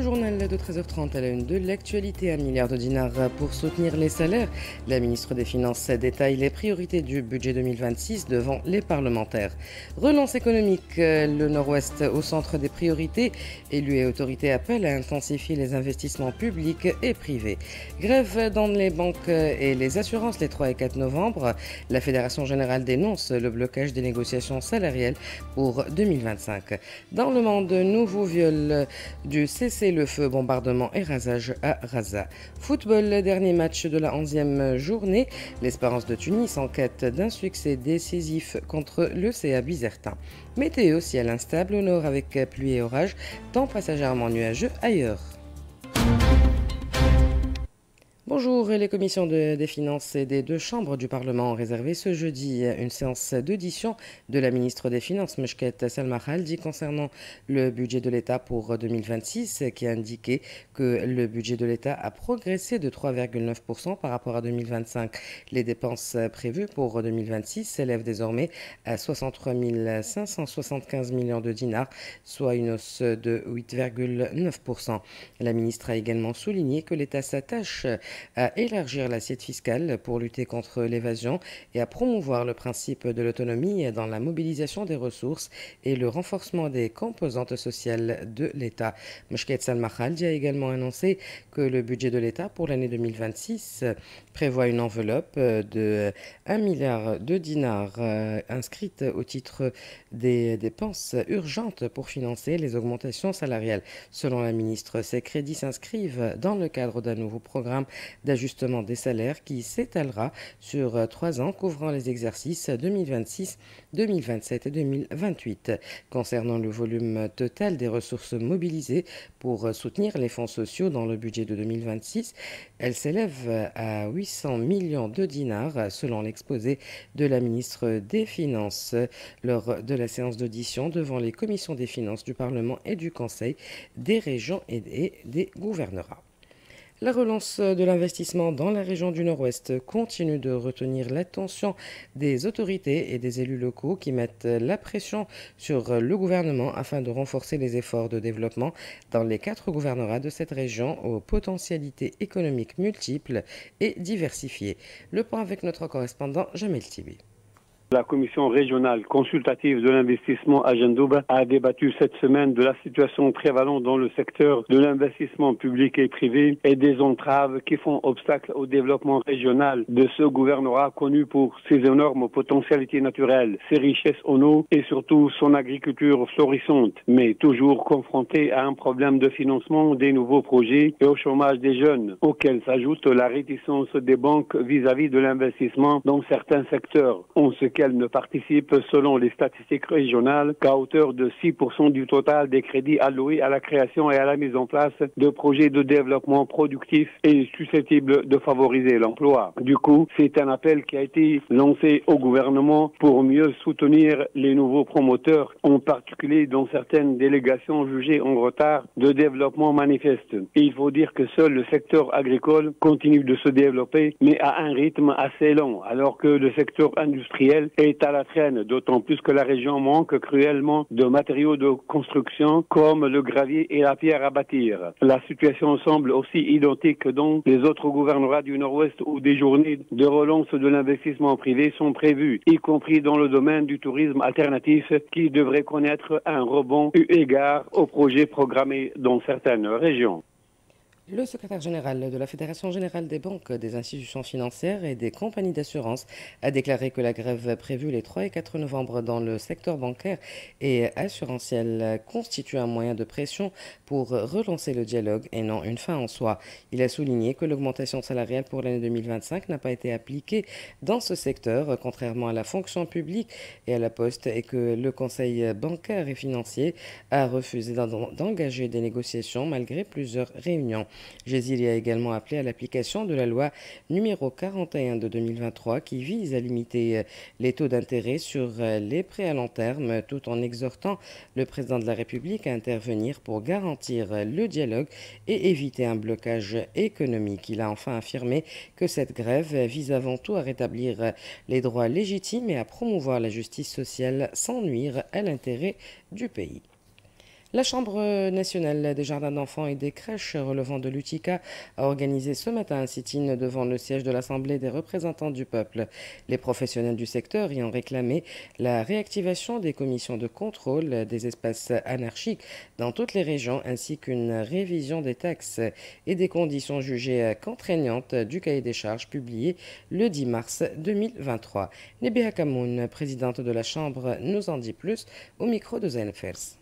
journal de 13h30 à la une de l'actualité. 1 milliard de dinars pour soutenir les salaires. La ministre des Finances détaille les priorités du budget 2026 devant les parlementaires. Relance économique, le Nord-Ouest au centre des priorités. Élus et autorités appellent à intensifier les investissements publics et privés. Grève dans les banques et les assurances les 3 et 4 novembre. La Fédération générale dénonce le blocage des négociations salariales pour 2025. Dans le monde, nouveau viol du cessez-le-feu, bombardement et rasage à Raza. Football, le dernier match de la 11e journée. L'Espérance de Tunis en quête d'un succès décisif contre le CA Bizertin. Météo, ciel instable au nord avec pluie et orage, temps passagèrement nuageux ailleurs. Bonjour, les commissions des finances et des deux chambres du Parlement ont réservé ce jeudi une séance d'audition de la ministre des Finances, Meshket Salma Khaldi, concernant le budget de l'État pour 2026, qui a indiqué que le budget de l'État a progressé de 3,9% par rapport à 2025. Les dépenses prévues pour 2026 s'élèvent désormais à 63 575 millions de dinars, soit une hausse de 8,9%. La ministre a également souligné que l'État s'attache à élargir l'assiette fiscale pour lutter contre l'évasion et à promouvoir le principe de l'autonomie dans la mobilisation des ressources et le renforcement des composantes sociales de l'État. Meshket Salma Khaldi a également annoncé que le budget de l'État pour l'année 2026 prévoit une enveloppe de 1 milliard de dinars inscrite au titre des dépenses urgentes pour financer les augmentations salariales. Selon la ministre, ces crédits s'inscrivent dans le cadre d'un nouveau programme d'ajustement des salaires qui s'étalera sur 3 ans, couvrant les exercices 2026, 2027 et 2028. Concernant le volume total des ressources mobilisées pour soutenir les fonds sociaux dans le budget de 2026, elle s'élève à 800 millions de dinars selon l'exposé de la ministre des Finances lors de la séance d'audition devant les commissions des finances du Parlement et du Conseil des régions et des gouvernorats. La relance de l'investissement dans la région du Nord-Ouest continue de retenir l'attention des autorités et des élus locaux qui mettent la pression sur le gouvernement afin de renforcer les efforts de développement dans les 4 gouvernorats de cette région aux potentialités économiques multiples et diversifiées. Le point avec notre correspondant Jamel Tibi. La commission régionale consultative de l'investissement à Jendouba a débattu cette semaine de la situation prévalente dans le secteur de l'investissement public et privé et des entraves qui font obstacle au développement régional de ce gouvernorat connu pour ses énormes potentialités naturelles, ses richesses en eau et surtout son agriculture florissante, mais toujours confronté à un problème de financement des nouveaux projets et au chômage des jeunes, auquel s'ajoute la réticence des banques vis-à-vis de l'investissement dans certains secteurs, en ce qu'elle ne participe, selon les statistiques régionales, qu'à hauteur de 6% du total des crédits alloués à la création et à la mise en place de projets de développement productif et susceptibles de favoriser l'emploi. Du coup, c'est un appel qui a été lancé au gouvernement pour mieux soutenir les nouveaux promoteurs, en particulier dans certaines délégations jugées en retard de développement manifeste. Et il faut dire que seul le secteur agricole continue de se développer, mais à un rythme assez lent, alors que le secteur industriel est à la traîne, d'autant plus que la région manque cruellement de matériaux de construction comme le gravier et la pierre à bâtir. La situation semble aussi identique dans les autres gouvernorats du Nord-Ouest où des journées de relance de l'investissement privé sont prévues, y compris dans le domaine du tourisme alternatif qui devrait connaître un rebond eu égard aux projets programmés dans certaines régions. Le secrétaire général de la Fédération générale des banques, des institutions financières et des compagnies d'assurance a déclaré que la grève prévue les 3 et 4 novembre dans le secteur bancaire et assurantiel constitue un moyen de pression pour relancer le dialogue et non une fin en soi. Il a souligné que l'augmentation salariale pour l'année 2025 n'a pas été appliquée dans ce secteur, contrairement à la fonction publique et à la poste, et que le Conseil bancaire et financier a refusé d'engager des négociations malgré plusieurs réunions. Gésil a également appelé à l'application de la loi numéro 41 de 2023 qui vise à limiter les taux d'intérêt sur les prêts à long terme tout en exhortant le président de la République à intervenir pour garantir le dialogue et éviter un blocage économique. Il a enfin affirmé que cette grève vise avant tout à rétablir les droits légitimes et à promouvoir la justice sociale sans nuire à l'intérêt du pays. La Chambre nationale des jardins d'enfants et des crèches relevant de l'UTICA a organisé ce matin un sit-in devant le siège de l'Assemblée des représentants du peuple. Les professionnels du secteur y ont réclamé la réactivation des commissions de contrôle des espaces anarchiques dans toutes les régions ainsi qu'une révision des taxes et des conditions jugées contraignantes du cahier des charges publié le 10 mars 2023. Nebiha Kamoun, présidente de la Chambre, nous en dit plus au micro de Zain Fers.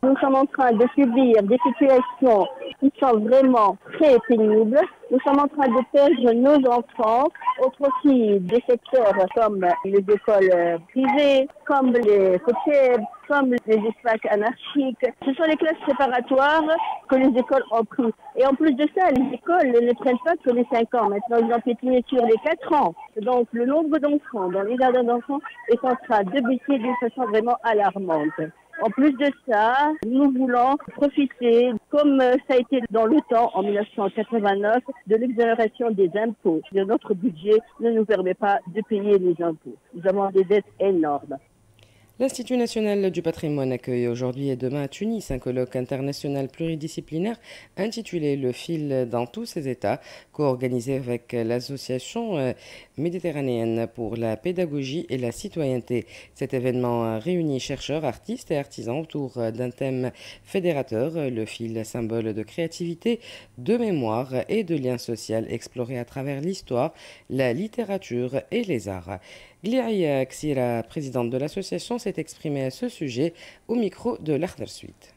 Nous sommes en train de subir des situations qui sont vraiment très pénibles. Nous sommes en train de perdre nos enfants au profit des secteurs comme les écoles privées, comme les côtés, comme les espaces anarchiques. Ce sont les classes préparatoires que les écoles ont pris. Et en plus de ça, les écoles ne prennent pas que les 5 ans. Maintenant, ils ont piétiné sur les 4 ans. Donc, le nombre d'enfants dans les jardins d'enfants est en train de baisser d'une façon vraiment alarmante. En plus de ça, nous voulons profiter, comme ça a été dans le temps, en 1989, de l'exonération des impôts. Notre budget ne nous permet pas de payer les impôts. Nous avons des dettes énormes. L'Institut national du patrimoine accueille aujourd'hui et demain à Tunis un colloque international pluridisciplinaire intitulé Le fil dans tous ses états, co-organisé avec l'Association méditerranéenne pour la pédagogie et la citoyenneté. Cet événement réunit chercheurs, artistes et artisans autour d'un thème fédérateur, le fil symbole de créativité, de mémoire et de lien social exploré à travers l'histoire, la littérature et les arts. Gliaïa Ksira, présidente de l'association, s'est exprimée à ce sujet au micro de l'Arder Suite.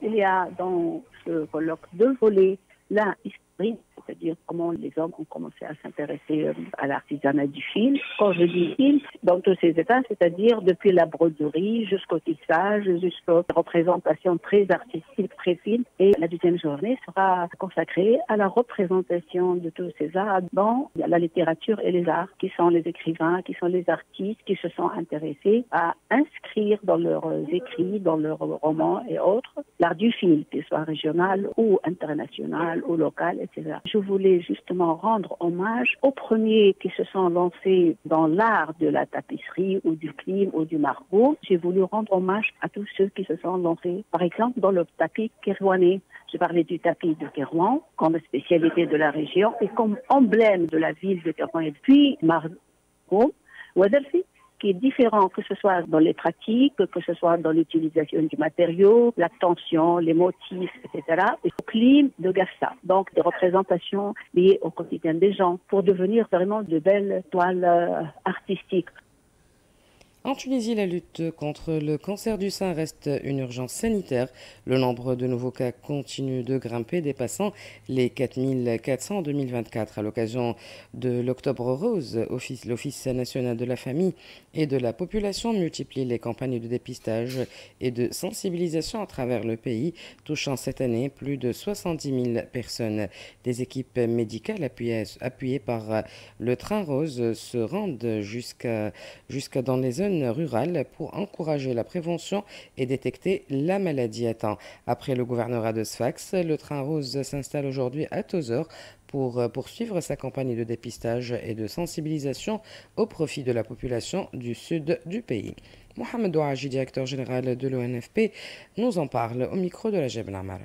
Il y a dans ce colloque deux volets. L'un historique, c'est-à-dire comment les hommes ont commencé à s'intéresser à l'artisanat du fil. Quand je dis fil, dans tous ces états, c'est-à-dire depuis la broderie jusqu'au tissage, jusqu'aux représentations très artistiques, très fines. Et la deuxième journée sera consacrée à la représentation de tous ces arts dans la littérature et les arts, qui sont les écrivains, qui sont les artistes, qui se sont intéressés à inscrire dans leurs écrits, dans leurs romans et autres, l'art du fil, qu'il soit régional ou international ou local, etc. Je voulais justement rendre hommage aux premiers qui se sont lancés dans l'art de la tapisserie ou du clim ou du margot. J'ai voulu rendre hommage à tous ceux qui se sont lancés, par exemple, dans le tapis kérouanais. Je parlais du tapis de Kérouan comme spécialité de la région et comme emblème de la ville de Kérouan. Et puis, margot, Waderfi, qui est différent, que ce soit dans les pratiques, que ce soit dans l'utilisation du matériau, la tension, les motifs, etc. Et le climat de Gassa, donc des représentations liées au quotidien des gens pour devenir vraiment de belles toiles artistiques. En Tunisie, la lutte contre le cancer du sein reste une urgence sanitaire. Le nombre de nouveaux cas continue de grimper, dépassant les 4400 en 2024. À l'occasion de l'Octobre Rose, l'Office national de la famille et de la population multiplie les campagnes de dépistage et de sensibilisation à travers le pays, touchant cette année plus de 70 000 personnes. Des équipes médicales appuyées par le Train Rose se rendent jusqu'à dans les zones rurales pour encourager la prévention et détecter la maladie à temps. Après le gouvernorat de Sfax, le Train Rose s'installe aujourd'hui à Tozeur pour poursuivre sa campagne de dépistage et de sensibilisation au profit de la population du sud du pays. Mohamed Ouaji, directeur général de l'ONFP, nous en parle au micro de la Jeb Lamar.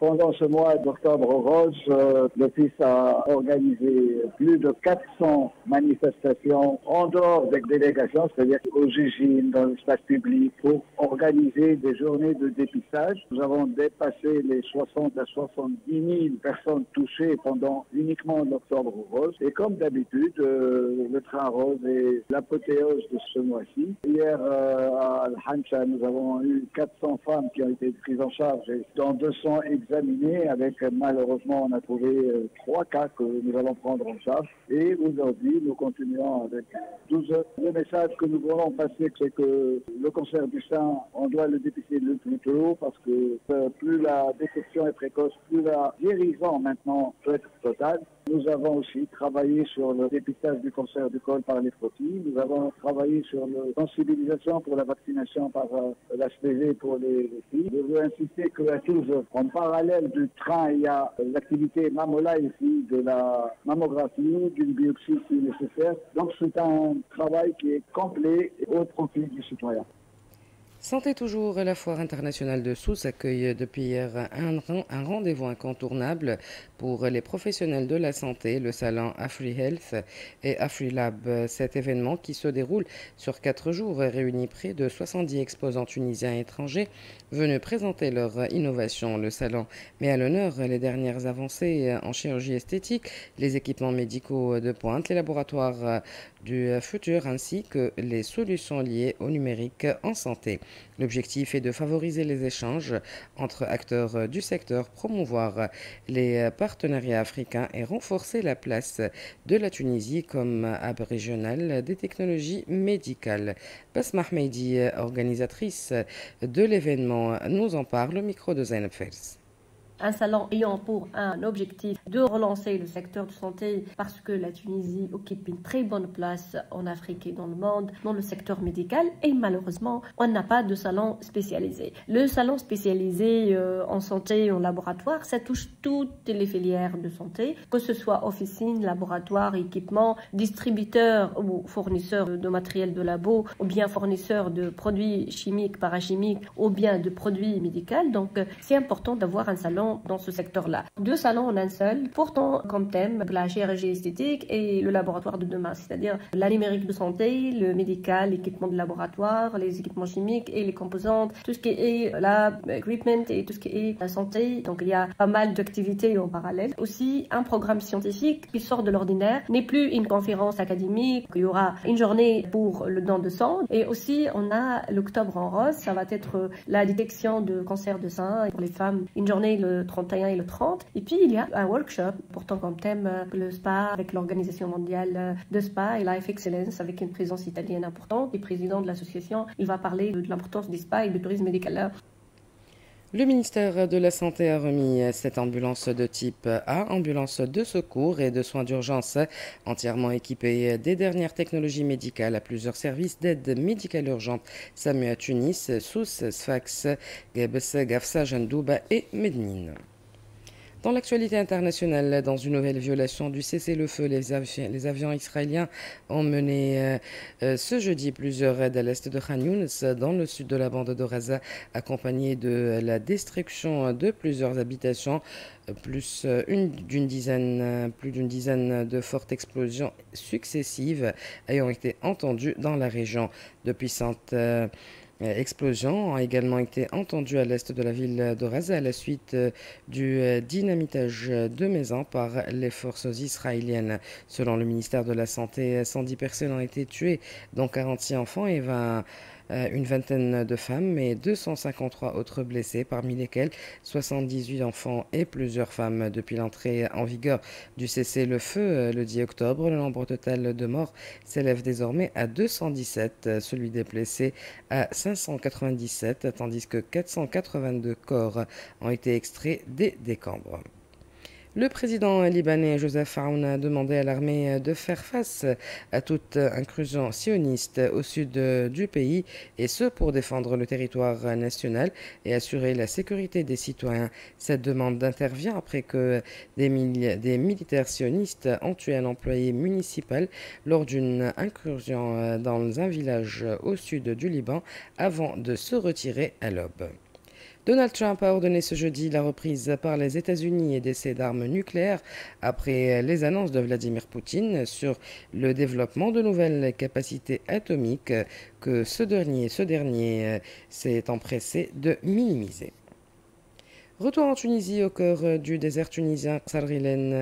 Pendant ce mois d'octobre rose, l'Office a organisé plus de 400 manifestations en dehors des délégations, c'est-à-dire aux usines, dans l'espace public, pour organiser des journées de dépistage. Nous avons dépassé les 60 à 70 000 personnes touchées pendant uniquement l'octobre rose. Et comme d'habitude, le Train Rose est l'apothéose de ce mois-ci. Hier, à Al-Hancha, nous avons eu 400 femmes qui ont été prises en charge et dans 200 examiné avec, malheureusement, on a trouvé 3 cas que nous allons prendre en charge. Et aujourd'hui, nous continuons avec 12 heures. Le message que nous voulons passer, c'est que le cancer du sein, on doit le dépister le plus tôt parce que plus la détection est précoce, plus la guérison maintenant peut être totale. Nous avons aussi travaillé sur le dépistage du cancer du col par les frottis. Nous avons travaillé sur la sensibilisation pour la vaccination par l'HPV pour les filles. Je veux insister qu'à Toulouse, en parallèle du train, il y a l'activité Mamola ici, de la mammographie, d'une biopsie si nécessaire. Donc c'est un travail qui est complet au profit du citoyen. Santé toujours, la foire internationale de Sousse accueille depuis hier un rendez-vous incontournable pour les professionnels de la santé, le salon AfriHealth et AfriLab. Cet événement qui se déroule sur 4 jours réunit près de 70 exposants tunisiens et étrangers venus présenter leur innovation. Le salon met à l'honneur les dernières avancées en chirurgie esthétique, les équipements médicaux de pointe, les laboratoires du futur ainsi que les solutions liées au numérique en santé. L'objectif est de favoriser les échanges entre acteurs du secteur, promouvoir les partenariats africains et renforcer la place de la Tunisie comme hub régional des technologies médicales. Basma Ahmedi, organisatrice de l'événement, nous en parle au micro de Zainab Fers. Un salon ayant pour un objectif de relancer le secteur de santé parce que la Tunisie occupe une très bonne place en Afrique et dans le monde dans le secteur médical et malheureusement on n'a pas de salon spécialisé. Le salon spécialisé en santé et en laboratoire, ça touche toutes les filières de santé, que ce soit officines, laboratoires, équipements, distributeurs ou fournisseurs de matériel de labo ou bien fournisseurs de produits chimiques, parachimiques ou bien de produits médicaux. Donc c'est important d'avoir un salon dans ce secteur-là. 2 salons en un seul, pourtant comme thème la chirurgie esthétique et le laboratoire de demain, c'est-à-dire la numérique de santé, le médical, l'équipement de laboratoire, les équipements chimiques et les composantes, tout ce qui est lab, equipment et tout ce qui est la santé. Donc il y a pas mal d'activités en parallèle. Aussi un programme scientifique qui sort de l'ordinaire, n'est plus une conférence académique, il y aura une journée pour le don de sang et aussi on a l'octobre en rose, ça va être la détection de cancer de sein pour les femmes, une journée le 31 et le 30. Et puis, il y a un workshop portant comme thème le spa avec l'Organisation mondiale de spa et Life Excellence avec une présence italienne importante. Le président de l'association, il va parler de l'importance des spas et du tourisme médical. Le ministère de la Santé a remis cette ambulance de type A, ambulance de secours et de soins d'urgence entièrement équipée des dernières technologies médicales à plusieurs services d'aide médicale urgente SAMU à Tunis, Sousse, Sfax, Gebes, Gafsa, Jandouba et Mednine. Dans l'actualité internationale, dans une nouvelle violation du cessez-le-feu, les avions israéliens ont mené ce jeudi plusieurs raids à l'est de Khan Younis, dans le sud de la bande de Gaza, accompagnés de la destruction de plusieurs habitations, plus d'une dizaine de fortes explosions successives ayant été entendues dans la région. De puissantes explosions ont également été entendues à l'est de la ville de Gaza à la suite du dynamitage de maisons par les forces israéliennes. Selon le ministère de la Santé, 110 personnes ont été tuées, dont 46 enfants et une vingtaine de femmes et 253 autres blessés, parmi lesquels 78 enfants et plusieurs femmes. Depuis l'entrée en vigueur du cessez-le-feu le 10 octobre, le nombre total de morts s'élève désormais à 217, celui des blessés à 597, tandis que 482 corps ont été extraits des décombres. Le président libanais Joseph Aoun a demandé à l'armée de faire face à toute incursion sioniste au sud du pays, et ce pour défendre le territoire national et assurer la sécurité des citoyens. Cette demande intervient après que des militaires sionistes ont tué un employé municipal lors d'une incursion dans un village au sud du Liban avant de se retirer à l'aube. Donald Trump a ordonné ce jeudi la reprise par les États-Unis d'essais d'armes nucléaires après les annonces de Vladimir Poutine sur le développement de nouvelles capacités atomiques que ce dernier s'est empressé de minimiser. Retour en Tunisie, au cœur du désert tunisien, Ksar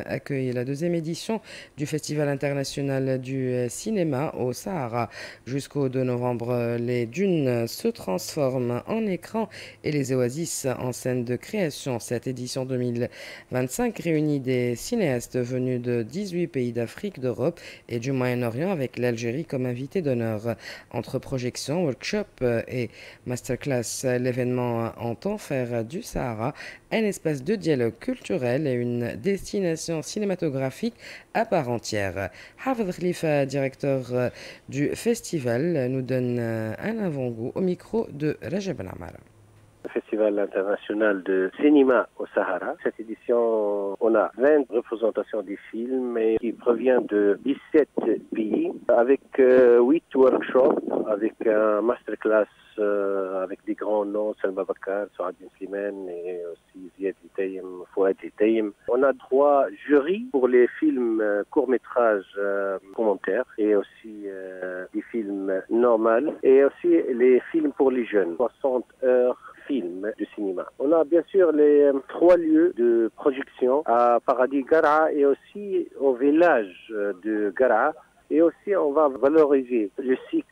accueille la 2e édition du Festival international du cinéma au Sahara. Jusqu'au 2 novembre, les dunes se transforment en écran et les oasis en scène de création. Cette édition 2025 réunit des cinéastes venus de 18 pays d'Afrique, d'Europe et du Moyen-Orient, avec l'Algérie comme invité d'honneur. Entre projections, workshops et masterclass, l'événement entend faire du Sahara un espace de dialogue culturel et une destination cinématographique à part entière. Hafez Khalifa, directeur du festival, nous donne un avant-goût au micro de Rajab Namara. Festival international de cinéma au Sahara. Cette édition, on a 20 représentations des films qui proviennent de 17 pays avec 8 workshops, avec un masterclass avec grands noms, Salma Bakar, Souadine Slimane et aussi Ziad Litaïm, Fouad Litaïm. On a 3 jurys pour les films courts-métrages commentaires et aussi des films normaux et aussi les films pour les jeunes, 60 heures films de cinéma. On a bien sûr les 3 lieux de projection à Paradis Gara et aussi au village de Gara. Et aussi, on va valoriser le site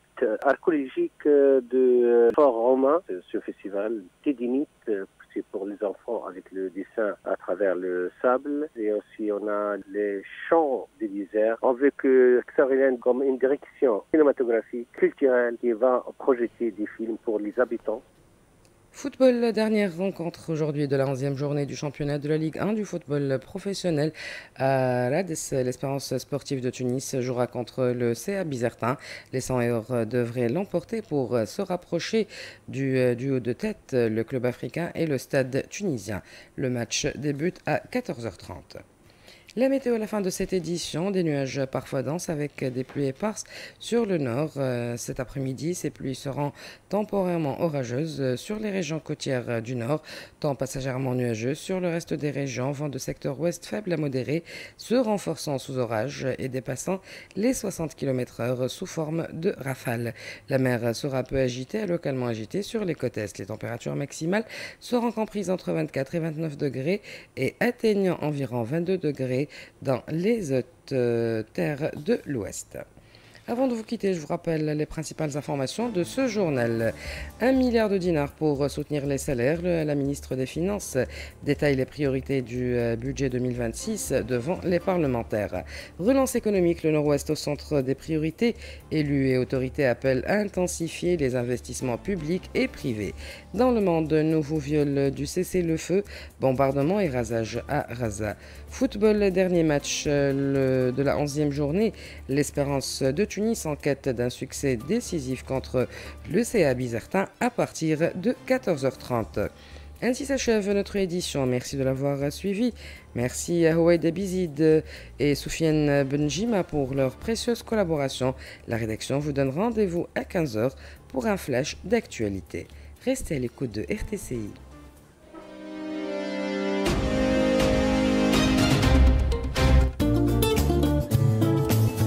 archéologique de Fort Romain, ce festival Tédinite, c'est pour les enfants avec le dessin à travers le sable. Et aussi, on a les champs des déserts. On veut que Xarilène comme une direction cinématographique, culturelle, qui va projeter des films pour les habitants. Football, dernière rencontre aujourd'hui de la 11e journée du championnat de la Ligue 1 du football professionnel à Rades. L'Espérance sportive de Tunis jouera contre le CA Bizertin. Les 100 heures devraient l'emporter pour se rapprocher du haut de tête, le club africain et le stade tunisien. Le match débute à 14h30. La météo à la fin de cette édition, des nuages parfois denses avec des pluies éparses sur le nord. Cet après-midi, ces pluies seront temporairement orageuses sur les régions côtières du nord, temps passagèrement nuageux sur le reste des régions, vent de secteur ouest faible à modéré, se renforçant sous orage et dépassant les 60 km/h sous forme de rafales. La mer sera peu agitée, localement agitée sur les côtes est. Les températures maximales seront comprises entre 24 et 29 degrés et atteignant environ 22 degrés dans les hautes terres de l'Ouest. Avant de vous quitter, je vous rappelle les principales informations de ce journal. 1 milliard de dinars pour soutenir les salaires. La ministre des Finances détaille les priorités du budget 2026 devant les parlementaires. Relance économique, le Nord-Ouest au centre des priorités. Élus et autorités appellent à intensifier les investissements publics et privés. Dans le monde, nouveau viol du cessez-le-feu, bombardement et rasage à Raza. Football, dernier match de la 11e journée. L'Espérance de Tunis en quête d'un succès décisif contre le CA Bizertin à partir de 14h30. Ainsi s'achève notre édition. Merci de l'avoir suivi. Merci à Houaïd Abizid et Soufiane Benjima pour leur précieuse collaboration. La rédaction vous donne rendez-vous à 15h pour un flash d'actualité. Restez à l'écoute de RTCI.